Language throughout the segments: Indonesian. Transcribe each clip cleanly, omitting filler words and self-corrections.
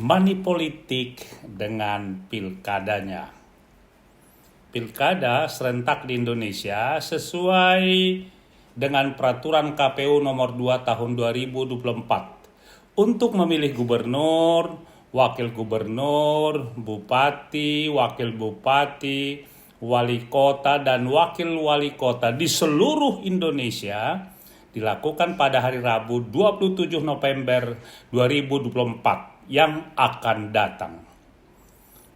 money politik dengan pilkadanya. Pilkada serentak di Indonesia sesuai dengan peraturan KPU nomor 2 tahun 2024 untuk memilih gubernur, wakil gubernur, bupati, wakil bupati, wali kota dan wakil wali kota di seluruh Indonesia dilakukan pada hari Rabu 27 November 2024 yang akan datang.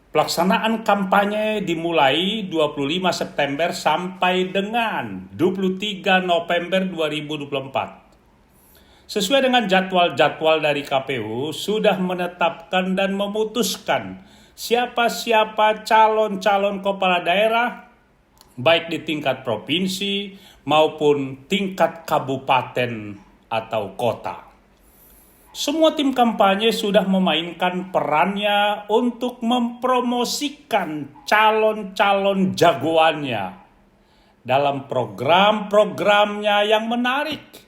Pelaksanaan kampanye dimulai 25 September sampai dengan 23 November 2024. Sesuai dengan jadwal-jadwal dari KPU, sudah menetapkan dan memutuskan siapa-siapa calon-calon kepala daerah, baik di tingkat provinsi maupun tingkat kabupaten atau kota. Semua tim kampanye sudah memainkan perannya untuk mempromosikan calon-calon jagoannya dalam program-programnya yang menarik.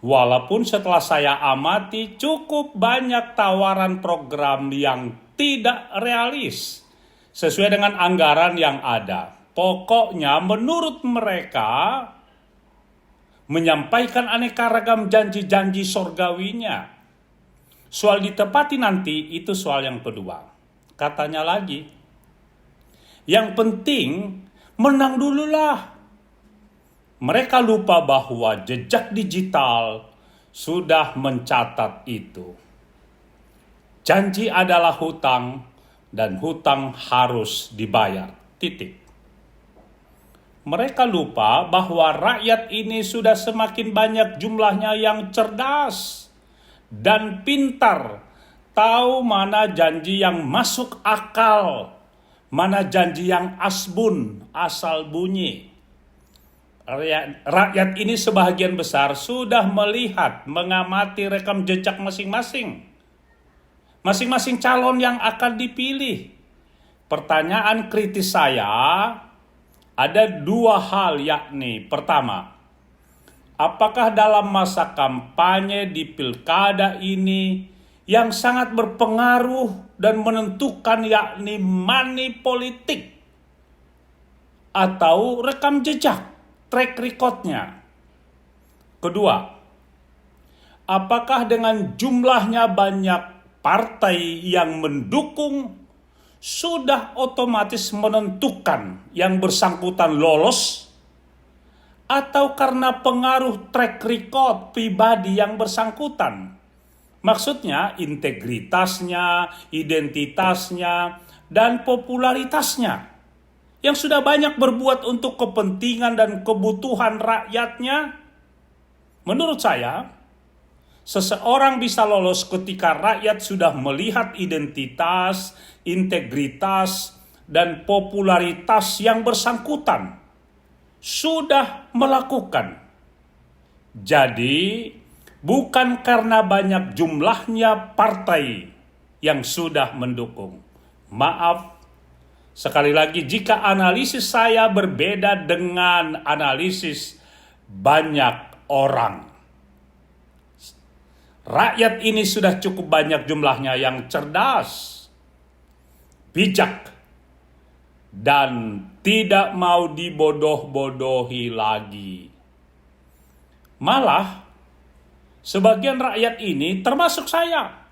Walaupun setelah saya amati cukup banyak tawaran program yang tidak realis sesuai dengan anggaran yang ada. Pokoknya menurut mereka menyampaikan aneka ragam janji-janji sorgawinya. Soal ditepati nanti itu soal yang kedua. Katanya lagi, yang penting menang dululah. Mereka lupa bahwa jejak digital sudah mencatat itu. Janji adalah hutang dan hutang harus dibayar. Titik. Mereka lupa bahwa rakyat ini sudah semakin banyak jumlahnya yang cerdas dan pintar, tahu mana janji yang masuk akal, mana janji yang asbun, asal bunyi. Rakyat ini sebagian besar sudah melihat, mengamati rekam jejak masing-masing calon yang akan dipilih. Pertanyaan kritis saya ada dua hal, yakni pertama, apakah dalam masa kampanye di pilkada ini yang sangat berpengaruh dan menentukan yakni money politik atau rekam jejak, track recordnya? Kedua, apakah dengan jumlahnya banyak partai yang mendukung sudah otomatis menentukan yang bersangkutan lolos, atau karena pengaruh track record pribadi yang bersangkutan? Maksudnya integritasnya, identitasnya, dan popularitasnya yang sudah banyak berbuat untuk kepentingan dan kebutuhan rakyatnya. Menurut saya, seseorang bisa lolos ketika rakyat sudah melihat identitas, integritas, dan popularitas yang bersangkutan sudah melakukan. Jadi, bukan karena banyak jumlahnya partai yang sudah mendukung. Maaf, sekali lagi jika analisis saya berbeda dengan analisis banyak orang. Rakyat ini sudah cukup banyak jumlahnya yang cerdas, bijak, dan tidak mau dibodoh-bodohi lagi. Malah, sebagian rakyat ini termasuk saya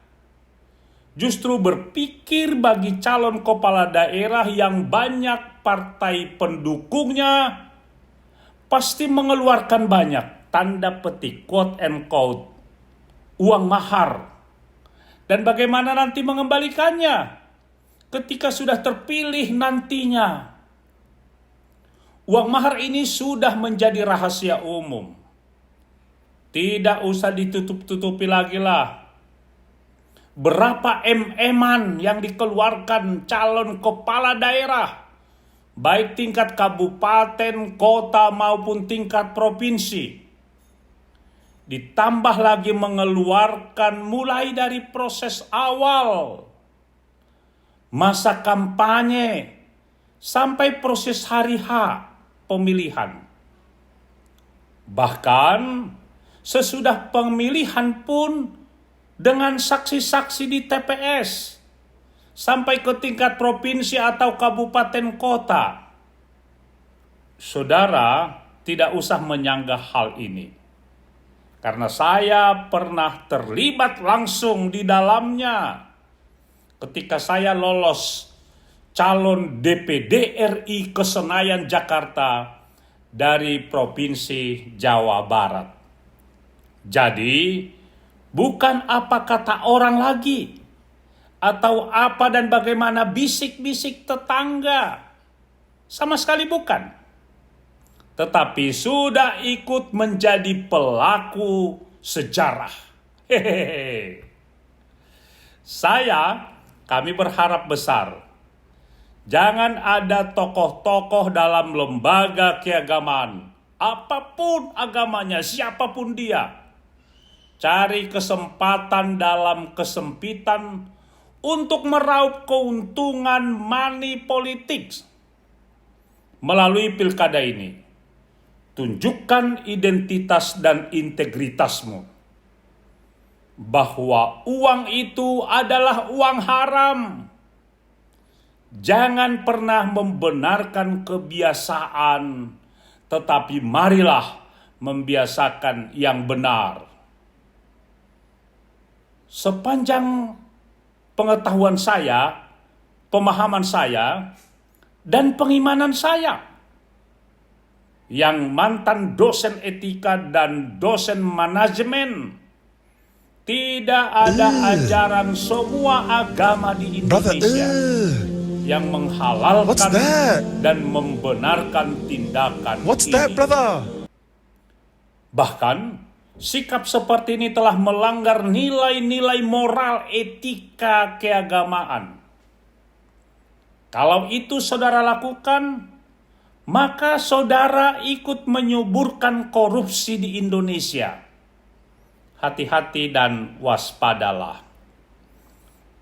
justru berpikir bagi calon kepala daerah yang banyak partai pendukungnya pasti mengeluarkan banyak, tanda petik, quote and quote, uang mahar. Dan bagaimana nanti mengembalikannya ketika sudah terpilih nantinya? Uang mahar ini sudah menjadi rahasia umum. Tidak usah ditutup-tutupi lagi lah. Berapa MM-an yang dikeluarkan calon kepala daerah, baik tingkat kabupaten, kota maupun tingkat provinsi. Ditambah lagi mengeluarkan mulai dari proses awal, masa kampanye, sampai proses hari H pemilihan. Bahkan sesudah pemilihan pun dengan saksi-saksi di TPS sampai ke tingkat provinsi atau kabupaten kota. Saudara tidak usah menyanggah hal ini, karena saya pernah terlibat langsung di dalamnya ketika saya lolos calon DPD RI ke Senayan, Jakarta dari Provinsi Jawa Barat. Jadi, bukan apa kata orang lagi, atau apa dan bagaimana bisik-bisik tetangga. Sama sekali bukan. Tetapi sudah ikut menjadi pelaku sejarah. Hehehe. Kami berharap besar. Jangan ada tokoh-tokoh dalam lembaga keagamaan, apapun agamanya, siapapun dia, cari kesempatan dalam kesempitan untuk meraup keuntungan money politics melalui pilkada ini. Tunjukkan identitas dan integritasmu, bahwa uang itu adalah uang haram. Jangan pernah membenarkan kebiasaan, tetapi marilah membiasakan yang benar. Sepanjang pengetahuan saya, pemahaman saya, dan pengimanan saya, yang mantan dosen etika dan dosen manajemen, tidak ada ajaran semua agama di Indonesia yang menghalalkan dan membenarkan tindakan What's ini. that, brother? Bahkan, sikap seperti ini telah melanggar nilai-nilai moral etika keagamaan. Kalau itu saudara lakukan, maka saudara ikut menyuburkan korupsi di Indonesia. Hati-hati dan waspadalah.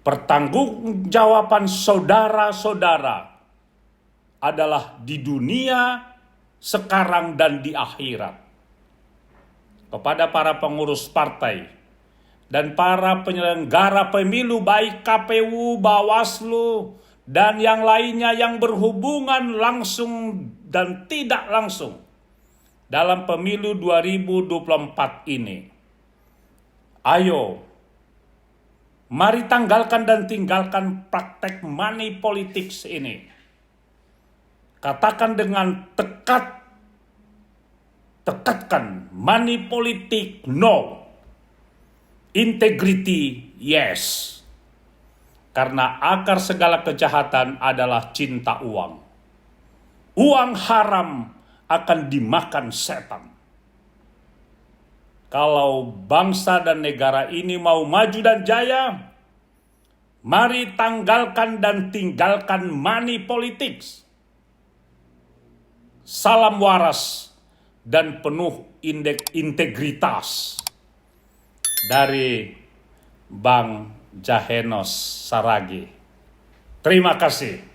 Pertanggungjawaban saudara-saudara adalah di dunia sekarang dan di akhirat. Kepada para pengurus partai dan para penyelenggara pemilu baik KPU, Bawaslu, dan yang lainnya yang berhubungan langsung dan tidak langsung dalam pemilu 2024 ini. Ayo, mari tanggalkan dan tinggalkan praktek money politics ini. Katakan dengan tekatkan money politik no, integrity yes. Karena akar segala kejahatan adalah cinta uang. Uang haram akan dimakan setan. Kalau bangsa dan negara ini mau maju dan jaya, mari tanggalkan dan tinggalkan money politics. Salam waras dan penuh integritas dari Bang Jahenos Saragi. Terima kasih.